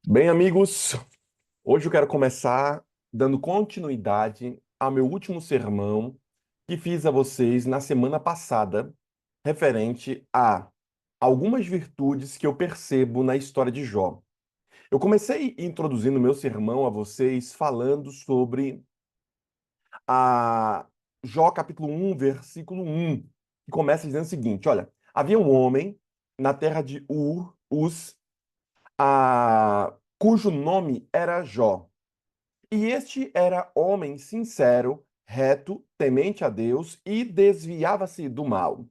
Bem, amigos, hoje eu quero começar dando continuidade ao meu último sermão que fiz a vocês na semana passada, referente a algumas virtudes que eu percebo na história de Jó. Eu comecei introduzindo meu sermão a vocês falando sobre a Jó capítulo 1, versículo 1, que começa dizendo o seguinte: olha, havia um homem na terra de Uz, cujo nome era Jó. E este era homem sincero, reto, temente a Deus e desviava-se do mal.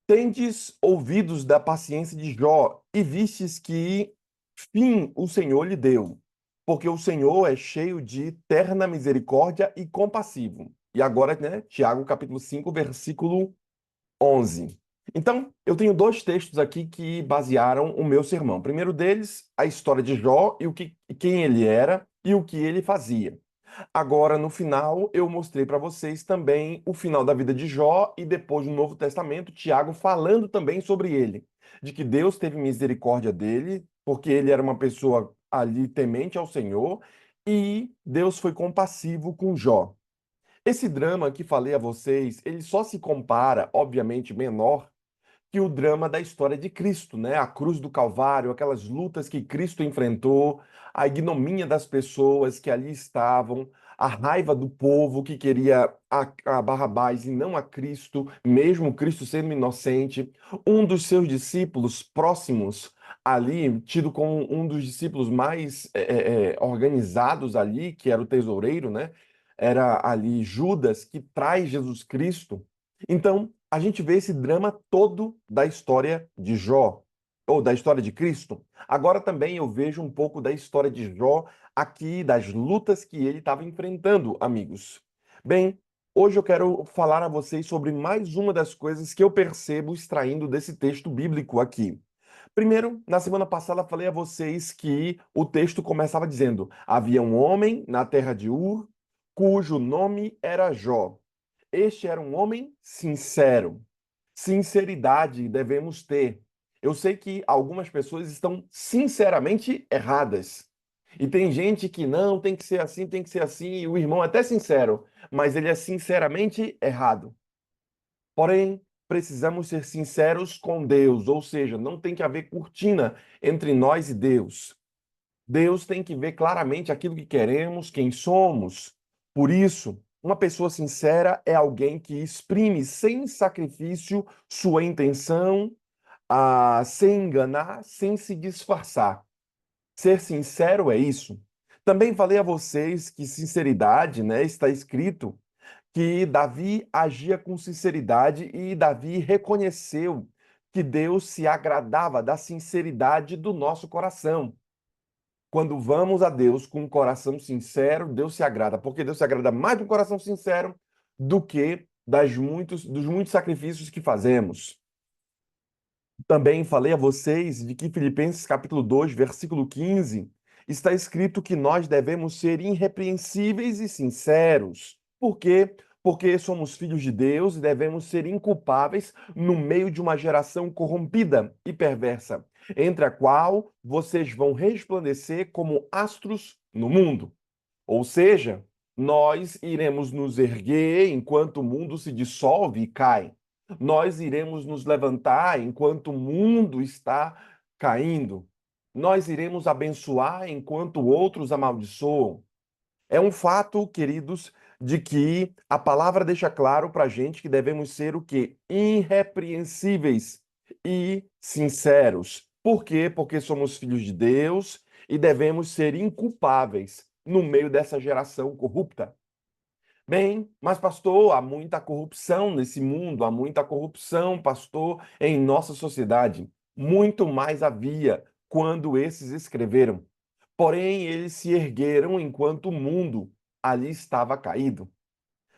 Tendes ouvidos da paciência de Jó e vistes que fim o Senhor lhe deu, porque o Senhor é cheio de terna misericórdia e compassivo. E agora, né, Tiago capítulo 5, versículo 11. Então, eu tenho dois textos aqui que basearam o meu sermão. O primeiro deles, a história de Jó e quem ele era e o que ele fazia. Agora, no final, eu mostrei para vocês também o final da vida de Jó e depois no Novo Testamento, Tiago falando também sobre ele, de que Deus teve misericórdia dele, porque ele era uma pessoa ali temente ao Senhor, e Deus foi compassivo com Jó. Esse drama que falei a vocês, ele só se compara, obviamente menor, que o drama da história de Cristo, né? A cruz do Calvário, aquelas lutas que Cristo enfrentou, a ignomínia das pessoas que ali estavam, a raiva do povo que queria a Barrabás e não a Cristo, mesmo Cristo sendo inocente. Um dos seus discípulos próximos ali, tido como um dos discípulos mais organizados ali, que era o tesoureiro, né? Era ali Judas que traz Jesus Cristo. Então, a gente vê esse drama todo da história de Jó, ou da história de Cristo. Agora também eu vejo um pouco da história de Jó aqui, das lutas que ele estava enfrentando, amigos. Bem, hoje eu quero falar a vocês sobre mais uma das coisas que eu percebo extraindo desse texto bíblico aqui. Primeiro, na semana passada, falei a vocês que o texto começava dizendo: havia um homem na terra de Ur, cujo nome era Jó. Este era um homem sincero. Sinceridade devemos ter. Eu sei que algumas pessoas estão sinceramente erradas. E tem gente que não, tem que ser assim, e o irmão é até sincero, mas ele é sinceramente errado. Porém, precisamos ser sinceros com Deus, ou seja, não tem que haver cortina entre nós e Deus. Deus tem que ver claramente aquilo que queremos, quem somos. Por isso, uma pessoa sincera é alguém que exprime sem sacrifício sua intenção, sem enganar, sem se disfarçar. Ser sincero é isso. Também falei a vocês que sinceridade, né, está escrito que Davi agia com sinceridade e Davi reconheceu que Deus se agradava da sinceridade do nosso coração. Quando vamos a Deus com um coração sincero, Deus se agrada, porque Deus se agrada mais de um coração sincero do que dos muitos sacrifícios que fazemos. Também falei a vocês de que Filipenses capítulo 2, versículo 15, está escrito que nós devemos ser irrepreensíveis e sinceros. Por quê? Porque somos filhos de Deus e devemos ser inculpáveis no meio de uma geração corrompida e perversa, entre a qual vocês vão resplandecer como astros no mundo. Ou seja, nós iremos nos erguer enquanto o mundo se dissolve e cai. Nós iremos nos levantar enquanto o mundo está caindo. Nós iremos abençoar enquanto outros amaldiçoam. É um fato, queridos, de que a palavra deixa claro para a gente que devemos ser o quê? Irrepreensíveis e sinceros. Por quê? Porque somos filhos de Deus e devemos ser inculpáveis no meio dessa geração corrupta. Bem, mas pastor, há muita corrupção nesse mundo, há muita corrupção, pastor, em nossa sociedade. Muito mais havia quando esses escreveram. Porém, eles se ergueram enquanto o mundo ali estava caído.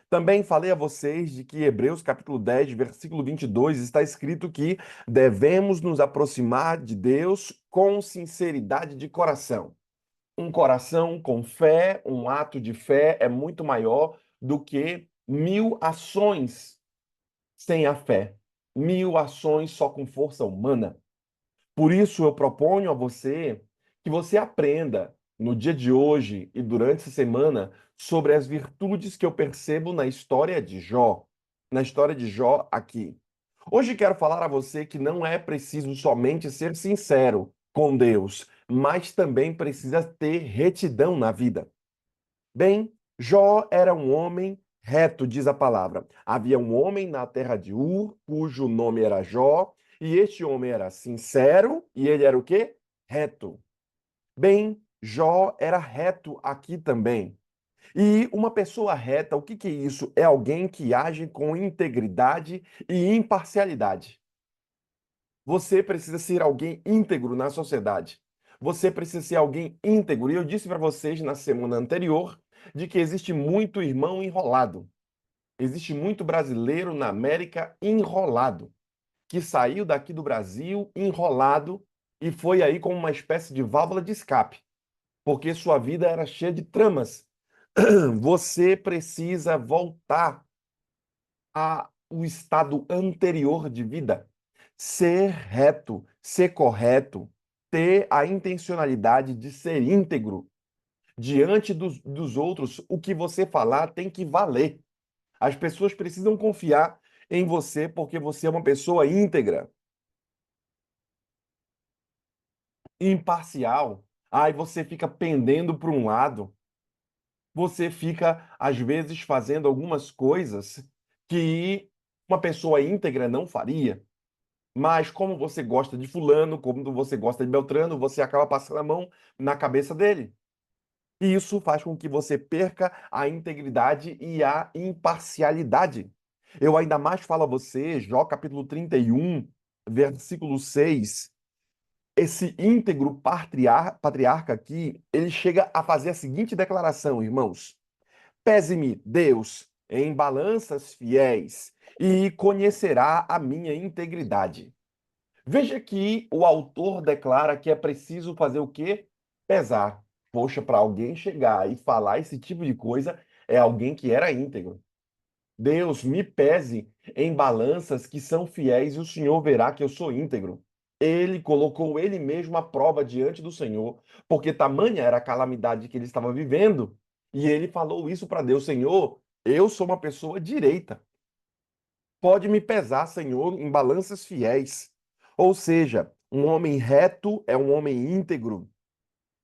Também falei a vocês de que Hebreus capítulo 10, versículo 22, está escrito que devemos nos aproximar de Deus com sinceridade de coração. Um coração com fé, um ato de fé é muito maior do que 1000 ações sem a fé. 1000 ações só com força humana. Por isso eu proponho a você Que você aprenda no dia de hoje e durante essa semana sobre as virtudes que eu percebo na história de Jó. Na história de Jó aqui. Hoje quero falar a você que não é preciso somente ser sincero com Deus, mas também precisa ter retidão na vida. Bem, Jó era um homem reto, diz a palavra. Havia um homem na terra de Ur, cujo nome era Jó, e este homem era sincero e ele era o quê? Reto. Bem, Jó era reto aqui também. E uma pessoa reta, o que que é isso? É alguém que age com integridade e imparcialidade. Você precisa ser alguém íntegro na sociedade. Você precisa ser alguém íntegro. E eu disse para vocês na semana anterior de que existe muito irmão enrolado. Existe muito brasileiro na América enrolado, que saiu daqui do Brasil enrolado e foi aí como uma espécie de válvula de escape, porque sua vida era cheia de tramas. Você precisa voltar ao estado anterior de vida. Ser reto, ser correto, ter a intencionalidade de ser íntegro. Diante dos outros, o que você falar tem que valer. As pessoas precisam confiar em você porque você é uma pessoa íntegra, imparcial. Aí você fica pendendo para um lado. Você fica, às vezes, fazendo algumas coisas que uma pessoa íntegra não faria. Mas como você gosta de fulano, como você gosta de Beltrano, você acaba passando a mão na cabeça dele. E isso faz com que você perca a integridade e a imparcialidade. Eu ainda mais falo a você, Jó capítulo 31, versículo 6. Esse íntegro patriarca aqui, ele chega a fazer a seguinte declaração, irmãos: Pese-me, Deus, em balanças fiéis, e conhecerá a minha integridade. Veja que o autor declara que é preciso fazer o quê? Pesar. Poxa, para alguém chegar e falar esse tipo de coisa, é alguém que era íntegro. Deus, me pese em balanças que são fiéis e o Senhor verá que eu sou íntegro. Ele colocou ele mesmo à prova diante do Senhor, porque tamanha era a calamidade que ele estava vivendo. E ele falou isso para Deus: Senhor, eu sou uma pessoa direita. Pode me pesar, Senhor, em balanças fiéis. Ou seja, um homem reto é um homem íntegro.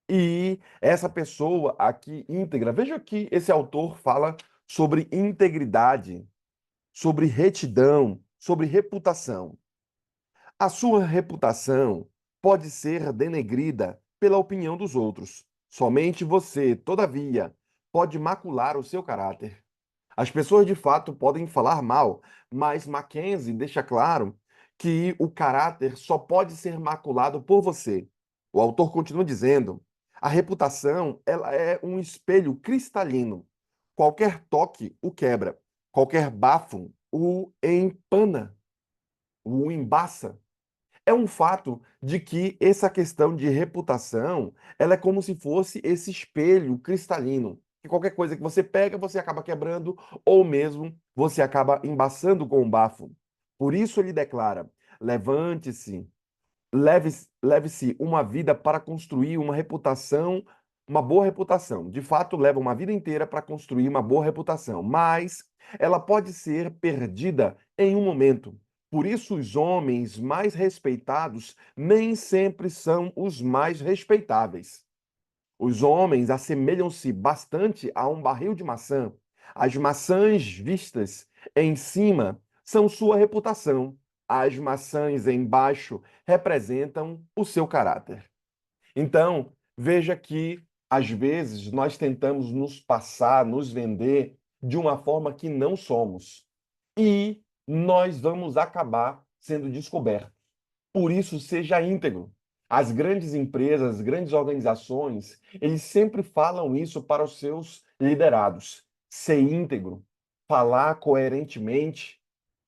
E essa pessoa aqui íntegra, veja que esse autor fala sobre integridade, sobre retidão, sobre reputação. A sua reputação pode ser denegrida pela opinião dos outros. Somente você, todavia, pode macular o seu caráter. As pessoas de fato podem falar mal, mas Mackenzie deixa claro que o caráter só pode ser maculado por você. O autor continua dizendo: a reputação, ela é um espelho cristalino. Qualquer toque o quebra, qualquer bafo o empana, o embaça. É um fato de que essa questão de reputação, ela é como se fosse esse espelho cristalino, que qualquer coisa que você pega, você acaba quebrando, ou mesmo você acaba embaçando com o bafo. Por isso ele declara: levante-se, leve-se uma vida para construir uma reputação, uma boa reputação. De fato, leva uma vida inteira para construir uma boa reputação, mas ela pode ser perdida em um momento. Por isso, os homens mais respeitados nem sempre são os mais respeitáveis. Os homens assemelham-se bastante a um barril de maçã. As maçãs vistas em cima são sua reputação. As maçãs embaixo representam o seu caráter. Então, veja que, às vezes, nós tentamos nos passar, nos vender de uma forma que não somos. E nós vamos acabar sendo descobertos. Por isso, seja íntegro. As grandes empresas, as grandes organizações, eles sempre falam isso para os seus liderados. Ser íntegro, falar coerentemente.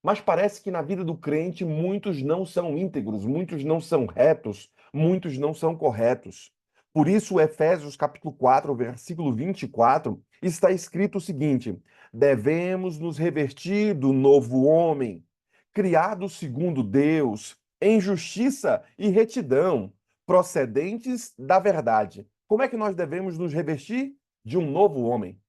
Mas parece que na vida do crente muitos não são íntegros, muitos não são retos, muitos não são corretos. Por isso, Efésios capítulo 4, versículo 24, está escrito o seguinte: devemos nos revestir do novo homem, criado segundo Deus, em justiça e retidão. procedentes da verdade. Como é que nós devemos nos revestir? De um novo homem.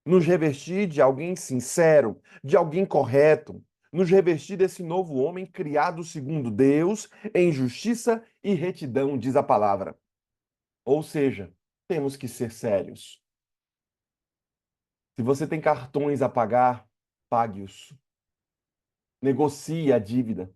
Nos revestir de alguém sincero, de alguém correto. Nos revestir desse novo homem criado segundo Deus, em justiça e retidão, diz a palavra. Ou seja, temos que ser sérios. Se você tem cartões a pagar, pague-os. Negocie a dívida.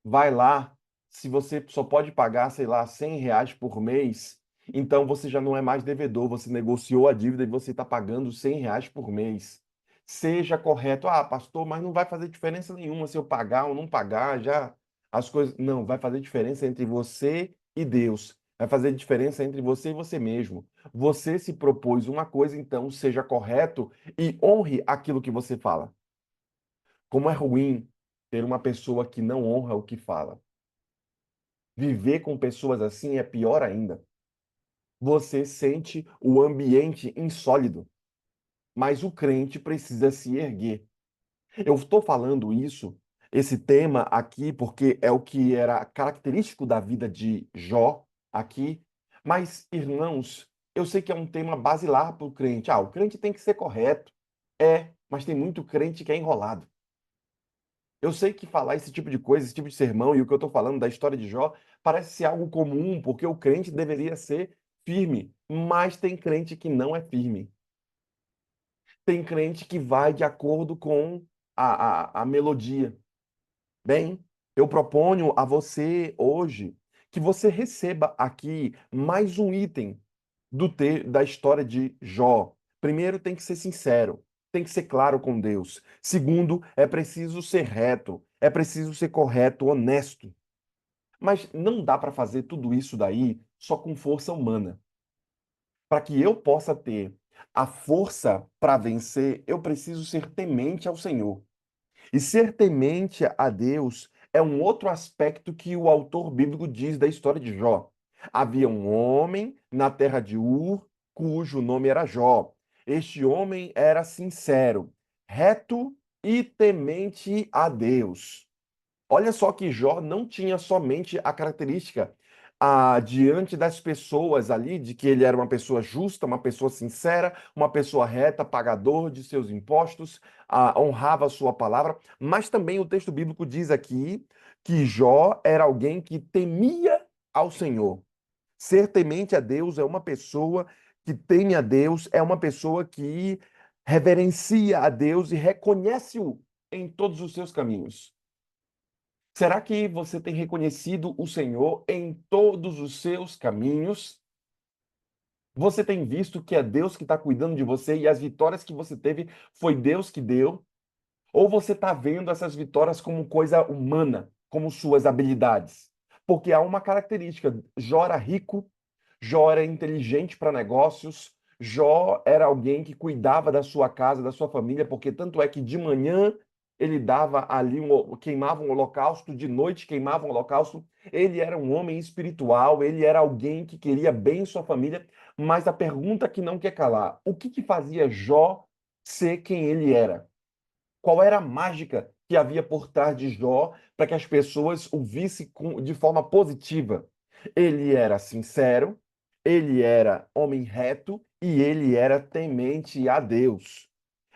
Vai lá. Se você só pode pagar, sei lá, R$ 100 por mês, então você já não é mais devedor. Você negociou a dívida e você está pagando R$ 100 por mês. Seja correto. Ah, pastor, mas não vai fazer diferença nenhuma se eu pagar ou não pagar, já as coisas. Não, vai fazer diferença entre você e Deus. Vai fazer diferença entre você e você mesmo. Você se propôs uma coisa, então seja correto e honre aquilo que você fala. Como é ruim ter uma pessoa que não honra o que fala. Viver com pessoas assim é pior ainda. Você sente o ambiente insólido, mas o crente precisa se erguer. Eu estou falando isso, esse tema aqui, porque é o que era característico da vida de Jó aqui. Mas, irmãos, eu sei que é um tema basilar para o crente. Ah, o crente tem que ser correto. É, mas tem muito crente que é enrolado. Eu sei que falar esse tipo de coisa, esse tipo de sermão e o que eu estou falando da história de Jó parece ser algo comum, porque o crente deveria ser firme, mas tem crente que não é firme. Tem crente que vai de acordo com a melodia. Bem, eu proponho a você hoje que você receba aqui mais um item da história de Jó. Primeiro, tem que ser sincero, tem que ser claro com Deus. Segundo, é preciso ser reto, é preciso ser correto, honesto. Mas não dá para fazer tudo isso daí só com força humana. Para que eu possa ter a força para vencer, eu preciso ser temente ao Senhor. E ser temente a Deus é um outro aspecto que o autor bíblico diz da história de Jó. Havia um homem na terra de Ur, cujo nome era Jó. Este homem era sincero, reto e temente a Deus. Olha só que Jó não tinha somente a característica diante das pessoas ali de que ele era uma pessoa justa, uma pessoa sincera, uma pessoa reta, pagador de seus impostos, honrava a sua palavra, mas também o texto bíblico diz aqui que Jó era alguém que temia ao Senhor. Ser temente a Deus é uma pessoa que teme a Deus, é uma pessoa que reverencia a Deus e reconhece-o em todos os seus caminhos. Será que você tem reconhecido o Senhor em todos os seus caminhos? Você tem visto que é Deus que está cuidando de você e as vitórias que você teve foi Deus que deu? Ou você está vendo essas vitórias como coisa humana, como suas habilidades? Porque há uma característica: Jó era rico, Jó era inteligente para negócios, Jó era alguém que cuidava da sua casa, da sua família, porque tanto é que de manhã ele dava ali queimava um holocausto, de noite queimava um holocausto. Ele era um homem espiritual, ele era alguém que queria bem sua família, mas a pergunta que não quer calar: o que fazia Jó ser quem ele era? Qual era a mágica que havia por trás de Jó para que as pessoas o vissem de forma positiva? Ele era sincero, ele era homem reto e ele era temente a Deus.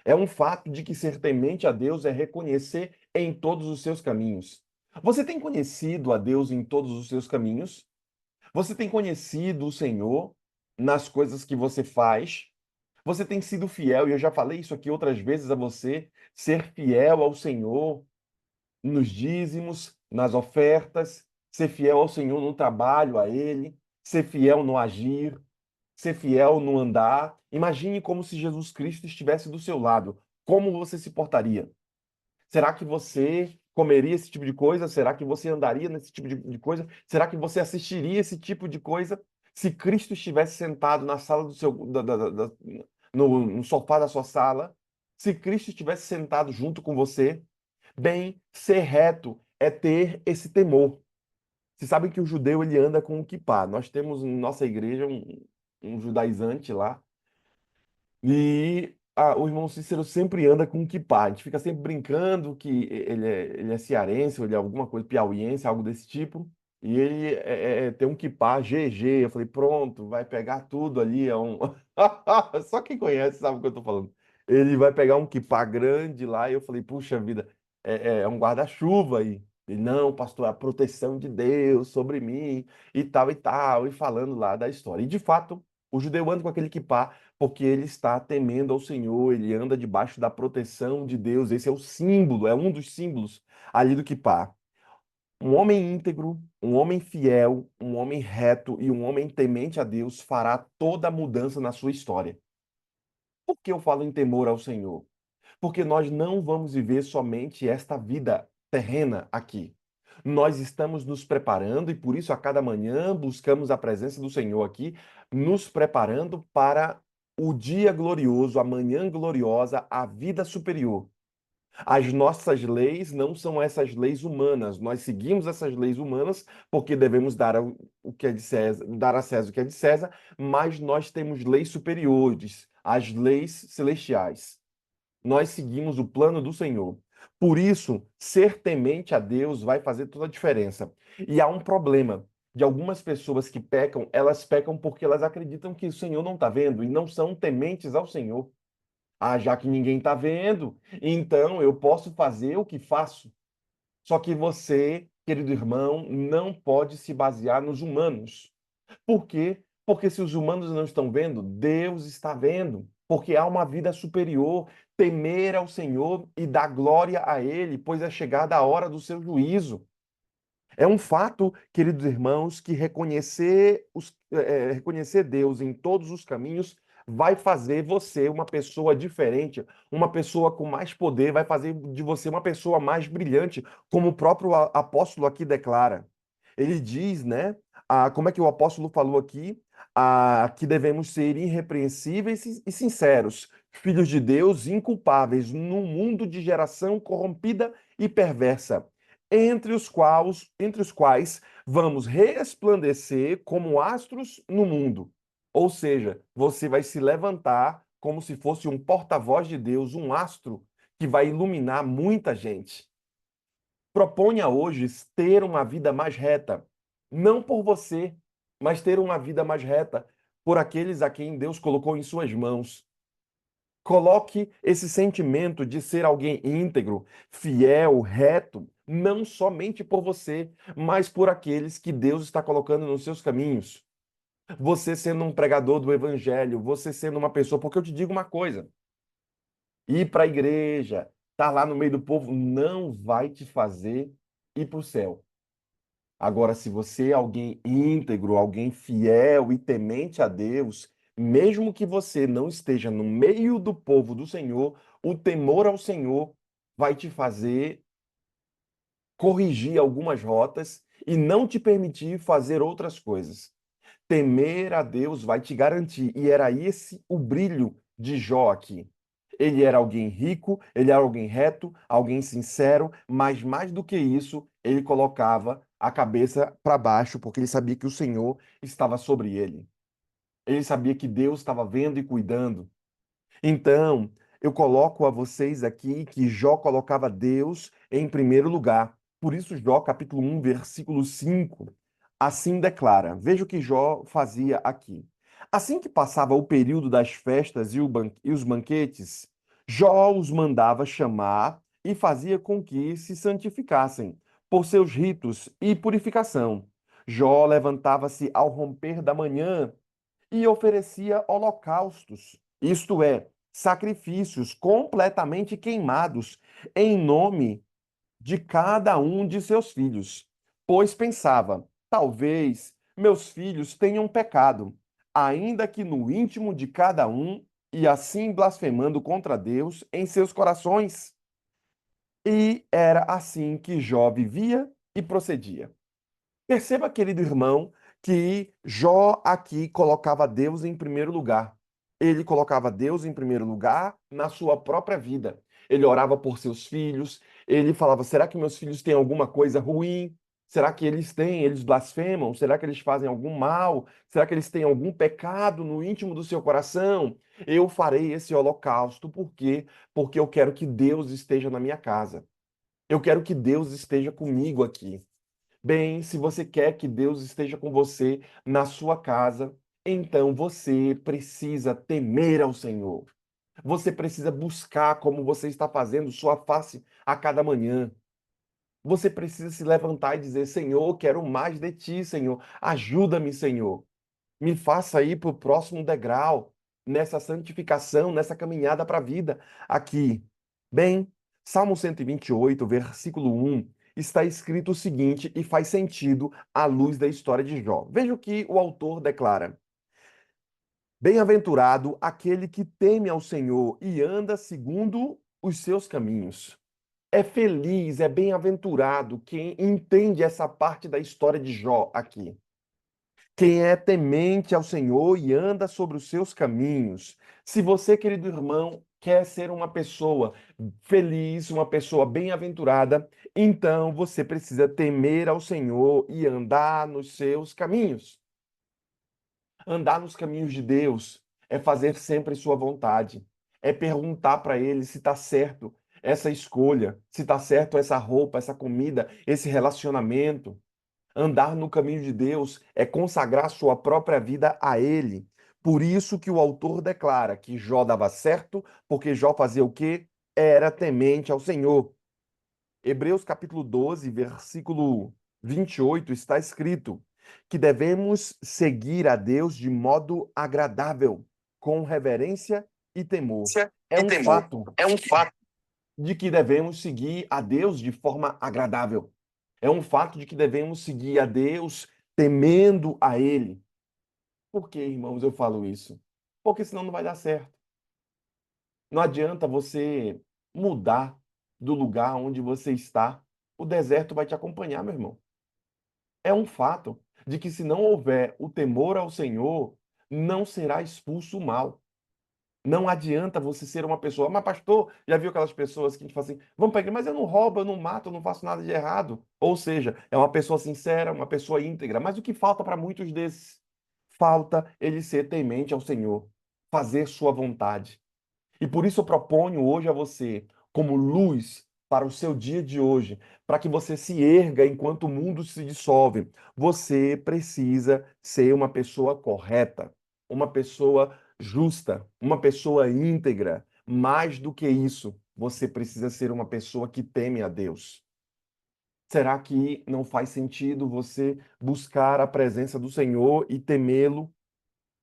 É um fato de que ser temente a Deus é reconhecer em todos os seus caminhos. Você tem conhecido a Deus em todos os seus caminhos? Você tem conhecido o Senhor nas coisas que você faz? Você tem sido fiel, e eu já falei isso aqui outras vezes a você, ser fiel ao Senhor nos dízimos, nas ofertas, ser fiel ao Senhor no trabalho a Ele, ser fiel no agir, ser fiel no andar. Imagine como se Jesus Cristo estivesse do seu lado. Como você se portaria? Será que você comeria esse tipo de coisa? Será que você andaria nesse tipo de coisa? Será que você assistiria esse tipo de coisa se Cristo estivesse sentado na sala do seu, no sofá da sua sala? Se Cristo estivesse sentado junto com você? Bem, ser reto é ter esse temor. Vocês sabem que o judeu ele anda com o kippá. Nós temos em nossa igreja um judaizante lá e o irmão Cícero sempre anda com um kippá. A gente fica sempre brincando que ele é cearense, ou ele é alguma coisa piauiense, algo desse tipo. E ele tem um kippah GG. Eu falei, pronto, vai pegar tudo ali. Só quem conhece sabe o que eu tô falando. Ele vai pegar um kippah grande lá. E eu falei, puxa vida, é um guarda-chuva aí. Ele, não, pastor, é a proteção de Deus sobre mim e tal. E falando lá da história. E de fato, o judeu anda com aquele kippah porque ele está temendo ao Senhor. Ele anda debaixo da proteção de Deus. Esse é o símbolo, é um dos símbolos ali do kippah. Um homem íntegro, um homem fiel, um homem reto e um homem temente a Deus fará toda a mudança na sua história. Por que eu falo em temor ao Senhor? Porque nós não vamos viver somente esta vida terrena aqui. Nós estamos nos preparando e por isso a cada manhã buscamos a presença do Senhor aqui, nos preparando para o dia glorioso, a manhã gloriosa, a vida superior. As nossas leis não são essas leis humanas. Nós seguimos essas leis humanas porque devemos dar o que é de César, dar a César o que é de César, mas nós temos leis superiores, as leis celestiais. Nós seguimos o plano do Senhor. Por isso, ser temente a Deus vai fazer toda a diferença. E há um problema de algumas pessoas que pecam, elas pecam porque elas acreditam que o Senhor não está vendo e não são tementes ao Senhor. Ah, já que ninguém está vendo, então eu posso fazer o que faço. Só que você, querido irmão, não pode se basear nos humanos. Por quê? Porque se os humanos não estão vendo, Deus está vendo. Porque há uma vida superior, temer ao Senhor e dar glória a Ele, pois é chegada a hora do seu juízo. É um fato, queridos irmãos, que reconhecer Deus em todos os caminhos vai fazer você uma pessoa diferente, uma pessoa com mais poder, vai fazer de você uma pessoa mais brilhante, como o próprio apóstolo aqui declara. Ele diz, né? Como é que o apóstolo falou aqui? Que devemos ser irrepreensíveis e sinceros, filhos de Deus, inculpáveis, num mundo de geração corrompida e perversa entre os quais vamos resplandecer como astros no mundo. Ou seja, você vai se levantar como se fosse um porta-voz de Deus, um astro que vai iluminar muita gente. Proponha hoje ter uma vida mais reta, não por você, mas ter uma vida mais reta por aqueles a quem Deus colocou em suas mãos. Coloque esse sentimento de ser alguém íntegro, fiel, reto, não somente por você, mas por aqueles que Deus está colocando nos seus caminhos. Você sendo um pregador do evangelho, você sendo uma pessoa, porque eu te digo uma coisa: ir para a igreja, estar lá no meio do povo, não vai te fazer ir para o céu. Agora, se você é alguém íntegro, alguém fiel e temente a Deus, mesmo que você não esteja no meio do povo do Senhor, o temor ao Senhor vai te fazer corrigir algumas rotas e não te permitir fazer outras coisas. Temer a Deus vai te garantir, e era esse o brilho de Jó aqui. Ele era alguém rico, ele era alguém reto, alguém sincero, mas mais do que isso, ele colocava a cabeça para baixo, porque ele sabia que o Senhor estava sobre ele. Ele sabia que Deus estava vendo e cuidando. Então, eu coloco a vocês aqui que Jó colocava Deus em primeiro lugar. Por isso, Jó, capítulo 1, versículo 5, assim declara. Veja o que Jó fazia aqui. Assim que passava o período das festas e os banquetes, Jó os mandava chamar e fazia com que se santificassem por seus ritos e purificação. Jó levantava-se ao romper da manhã e oferecia holocaustos, isto é, sacrifícios completamente queimados, em nome de cada um de seus filhos. Pois pensava: talvez meus filhos tenham pecado, ainda que no íntimo de cada um, e assim blasfemando contra Deus em seus corações. E era assim que Jó vivia e procedia. Perceba, querido irmão, que Jó aqui colocava Deus em primeiro lugar. Ele colocava Deus em primeiro lugar na sua própria vida. Ele orava por seus filhos, ele falava: será que meus filhos têm alguma coisa ruim? Será que eles blasfemam? Será que eles fazem algum mal? Será que eles têm algum pecado no íntimo do seu coração? Eu farei esse holocausto, por quê? Porque eu quero que Deus esteja na minha casa. Eu quero que Deus esteja comigo aqui. Bem, se você quer que Deus esteja com você na sua casa, então você precisa temer ao Senhor. Você precisa buscar como você está fazendo sua face a cada manhã. Você precisa se levantar e dizer: Senhor, quero mais de ti, Senhor. Ajuda-me, Senhor. Me faça ir para o próximo degrau nessa santificação, nessa caminhada para a vida aqui. Bem, Salmo 128, versículo 1, está escrito o seguinte e faz sentido à luz da história de Jó. Veja o que o autor declara: Bem-aventurado aquele que teme ao Senhor e anda segundo os seus caminhos. É feliz, é bem-aventurado quem entende essa parte da história de Jó aqui. Quem é temente ao Senhor e anda sobre os seus caminhos. Se você, querido irmão, quer ser uma pessoa feliz, uma pessoa bem-aventurada, então você precisa temer ao Senhor e andar nos seus caminhos. Andar nos caminhos de Deus é fazer sempre sua vontade, é perguntar para Ele se está certo essa escolha, se está certo essa roupa, essa comida, esse relacionamento. Andar no caminho de Deus é consagrar sua própria vida a Ele. Por isso que o autor declara que Jó dava certo, porque Jó fazia o quê? Era temente ao Senhor. Hebreus capítulo 12, versículo 28 está escrito que devemos seguir a Deus de modo agradável, com reverência e temor. É E um temor. fato É um fato. de que devemos seguir a Deus de forma agradável. É um fato de que devemos seguir a Deus temendo a Ele. Por que, irmãos, eu falo isso? Porque senão não vai dar certo. Não adianta você mudar do lugar onde você está. O deserto vai te acompanhar, meu irmão. É um fato de que se não houver o temor ao Senhor, não será expulso o mal. Não adianta você ser uma pessoa, mas pastor, já viu aquelas pessoas que a gente fala assim, vamos para a igreja, mas eu não roubo, eu não mato, eu não faço nada de errado. Ou seja, é uma pessoa sincera, uma pessoa íntegra. Mas o que falta para muitos desses? Falta ele ser temente ao Senhor, fazer sua vontade. E por isso eu proponho hoje a você, como luz para o seu dia de hoje, para que você se erga enquanto o mundo se dissolve. Você precisa ser uma pessoa correta, uma pessoa justa, uma pessoa íntegra. Mais do que isso, você precisa ser uma pessoa que teme a Deus. Será que não faz sentido você buscar a presença do Senhor e temê-lo?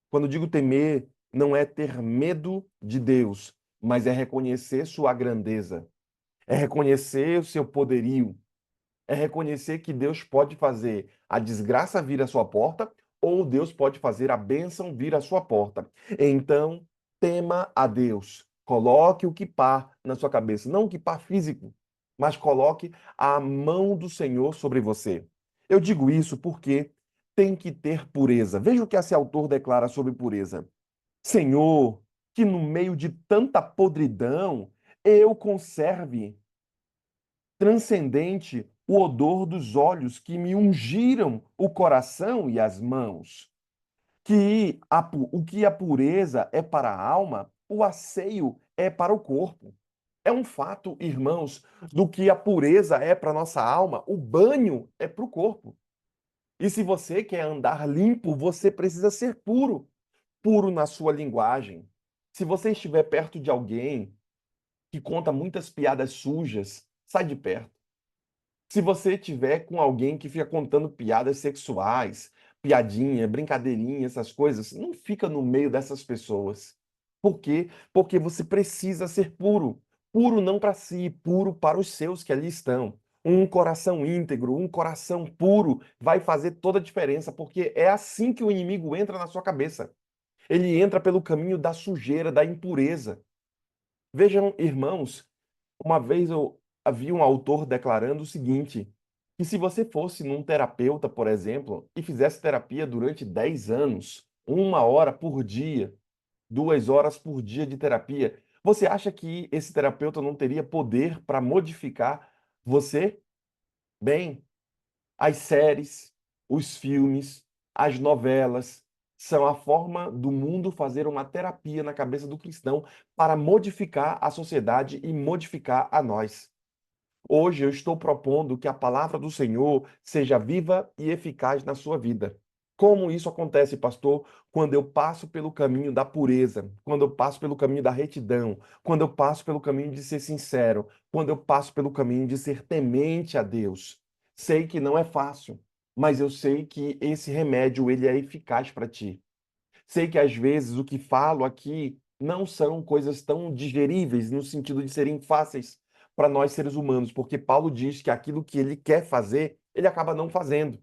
Quando digo temer, não é ter medo de Deus, mas é reconhecer sua grandeza, é reconhecer o seu poderio, é reconhecer que Deus pode fazer a desgraça vir à sua porta ou Deus pode fazer a bênção vir à sua porta. Então, tema a Deus. Coloque o kippah na sua cabeça, não o kippah físico, mas coloque a mão do Senhor sobre você. Eu digo isso porque tem que ter pureza. Veja o que esse autor declara sobre pureza. Senhor, que no meio de tanta podridão eu conserve transcendente o odor dos olhos que me ungiram o coração e as mãos. O que a pureza é para a alma, o asseio é para o corpo. É um fato, irmãos, do que a pureza é para nossa alma, o banho é para o corpo. E se você quer andar limpo, você precisa ser puro, puro na sua linguagem. Se você estiver perto de alguém que conta muitas piadas sujas, sai de perto. Se você tiver com alguém que fica contando piadas sexuais, piadinha, brincadeirinha, essas coisas, não fica no meio dessas pessoas. Por quê? Porque você precisa ser puro. Puro não para si, puro para os seus que ali estão. Um coração íntegro, um coração puro vai fazer toda a diferença, porque é assim que o inimigo entra na sua cabeça. Ele entra pelo caminho da sujeira, da impureza. Vejam, irmãos, uma vez eu havia um autor declarando o seguinte, que se você fosse num terapeuta, por exemplo, e fizesse terapia durante 10 anos, 1 hora por dia, 2 horas por dia de terapia, você acha que esse terapeuta não teria poder para modificar você? Bem, as séries, os filmes, as novelas são a forma do mundo fazer uma terapia na cabeça do cristão para modificar a sociedade e modificar a nós. Hoje eu estou propondo que a palavra do Senhor seja viva e eficaz na sua vida. Como isso acontece, pastor? Quando eu passo pelo caminho da pureza, quando eu passo pelo caminho da retidão, quando eu passo pelo caminho de ser sincero, quando eu passo pelo caminho de ser temente a Deus. Sei que não é fácil, mas eu sei que esse remédio ele é eficaz para ti. Sei que às vezes o que falo aqui não são coisas tão digeríveis no sentido de serem fáceis para nós seres humanos, porque Paulo diz que aquilo que ele quer fazer, ele acaba não fazendo.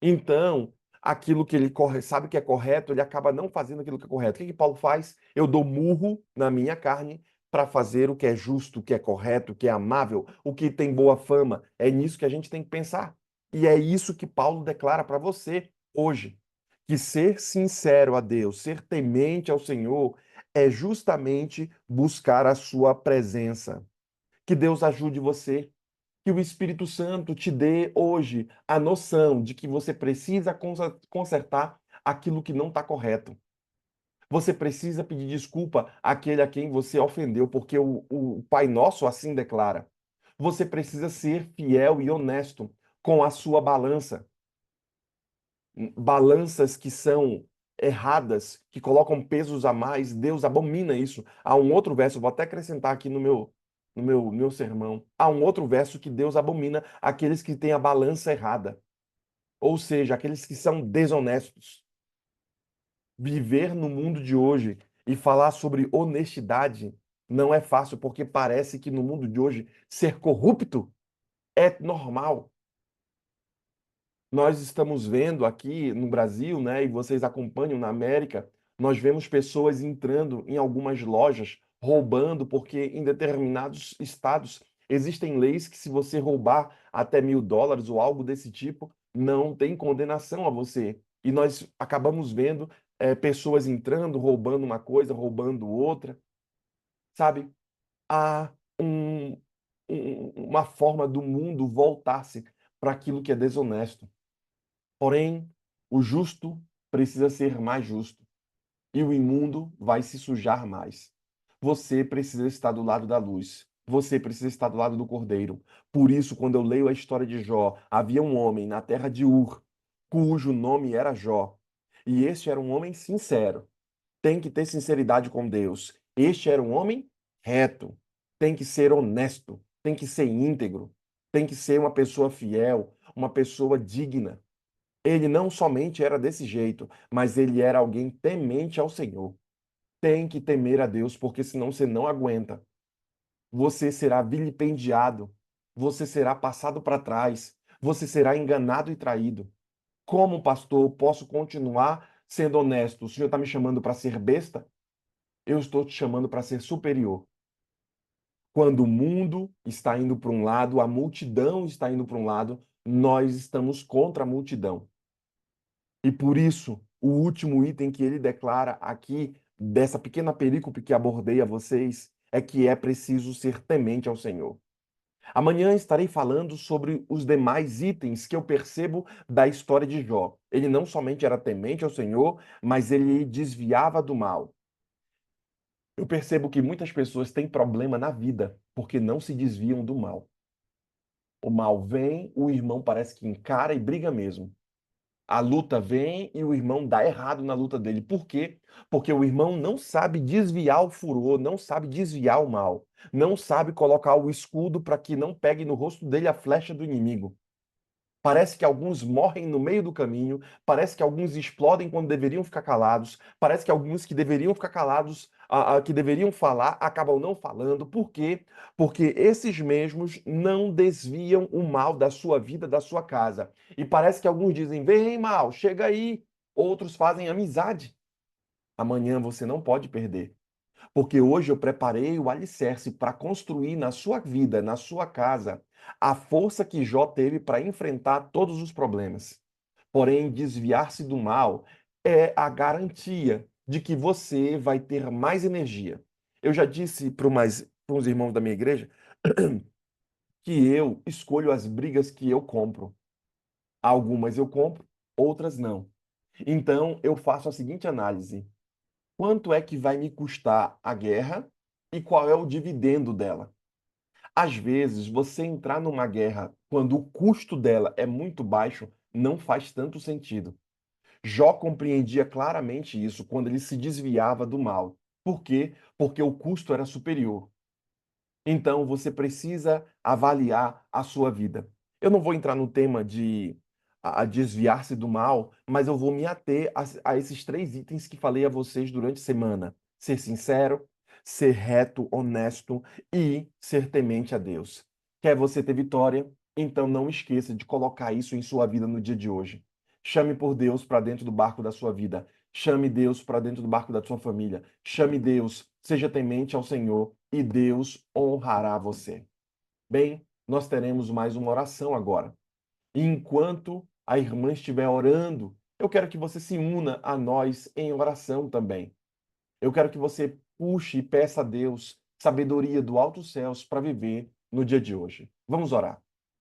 Então, aquilo que ele sabe que é correto, ele acaba não fazendo aquilo que é correto. O que que Paulo faz? Eu dou murro na minha carne para fazer o que é justo, o que é correto, o que é amável, o que tem boa fama. É nisso que a gente tem que pensar. E é isso que Paulo declara para você hoje. Que ser sincero a Deus, ser temente ao Senhor, é justamente buscar a sua presença. Que Deus ajude você, que o Espírito Santo te dê hoje a noção de que você precisa consertar aquilo que não está correto. Você precisa pedir desculpa àquele a quem você ofendeu, porque o Pai Nosso assim declara. Você precisa ser fiel e honesto com a sua balança. Balanças que são erradas, que colocam pesos a mais, Deus abomina isso. Há um outro verso, vou até acrescentar aqui no meu sermão. Há um outro verso que Deus abomina aqueles que têm a balança errada, ou seja, aqueles que são desonestos. Viver no mundo de hoje e falar sobre honestidade não é fácil, porque parece que no mundo de hoje ser corrupto é normal. Nós estamos vendo aqui no Brasil, né, e vocês acompanham na América, nós vemos pessoas entrando em algumas lojas, roubando, porque em determinados estados existem leis que se você roubar até US$ 1.000 ou algo desse tipo, não tem condenação a você. E nós acabamos vendo pessoas entrando, roubando uma coisa, roubando outra, sabe? Há uma forma do mundo voltar-se para aquilo que é desonesto. Porém, o justo precisa ser mais justo e o imundo vai se sujar mais. Você precisa estar do lado da luz. Você precisa estar do lado do Cordeiro. Por isso, quando eu leio a história de Jó, havia um homem na terra de Ur, cujo nome era Jó. E este era um homem sincero. Tem que ter sinceridade com Deus. Este era um homem reto. Tem que ser honesto. Tem que ser íntegro. Tem que ser uma pessoa fiel, uma pessoa digna. Ele não somente era desse jeito, mas ele era alguém temente ao Senhor. Tem que temer a Deus, porque senão você não aguenta. Você será vilipendiado, você será passado para trás, você será enganado e traído. Como pastor, posso continuar sendo honesto? O Senhor está me chamando para ser besta? Eu estou te chamando para ser superior. Quando o mundo está indo para um lado, a multidão está indo para um lado, nós estamos contra a multidão. E por isso, o último item que ele declara aqui, dessa pequena perícope que abordei a vocês, é que é preciso ser temente ao Senhor. Amanhã estarei falando sobre os demais itens que eu percebo da história de Jó. Ele não somente era temente ao Senhor, mas ele desviava do mal. Eu percebo que muitas pessoas têm problema na vida porque não se desviam do mal. O mal vem, o irmão parece que encara e briga mesmo. A luta vem e o irmão dá errado na luta dele. Por quê? Porque o irmão não sabe desviar o furor, não sabe desviar o mal, não sabe colocar o escudo para que não pegue no rosto dele a flecha do inimigo. Parece que alguns morrem no meio do caminho, parece que alguns explodem quando deveriam ficar calados, parece que alguns que deveriam ficar calados, que deveriam falar, acabam não falando. Por quê? Porque esses mesmos não desviam o mal da sua vida, da sua casa. E parece que alguns dizem: vem mal, chega aí. Outros fazem amizade. Amanhã você não pode perder. Porque hoje eu preparei o alicerce para construir na sua vida, na sua casa, a força que Jó teve para enfrentar todos os problemas. Porém, desviar-se do mal é a garantia de que você vai ter mais energia. Eu já disse para uns irmãos da minha igreja que eu escolho as brigas que eu compro. Algumas eu compro, outras não. Então, eu faço a seguinte análise: quanto é que vai me custar a guerra e qual é o dividendo dela? Às vezes, você entrar numa guerra quando o custo dela é muito baixo não faz tanto sentido. Jó compreendia claramente isso quando ele se desviava do mal. Por quê? Porque o custo era superior. Então, você precisa avaliar a sua vida. Eu não vou entrar no tema de a desviar-se do mal, mas eu vou me ater a esses três itens que falei a vocês durante a semana: ser sincero, ser reto, honesto e ser temente a Deus. Quer você ter vitória? Então não esqueça de colocar isso em sua vida no dia de hoje. Chame por Deus para dentro do barco da sua vida. Chame Deus para dentro do barco da sua família. Chame Deus, seja temente ao Senhor e Deus honrará você. Bem, nós teremos mais uma oração agora. E enquanto a irmã estiver orando, eu quero que você se una a nós em oração também. Eu quero que você puxe e peça a Deus sabedoria do alto céus para viver no dia de hoje. Vamos orar.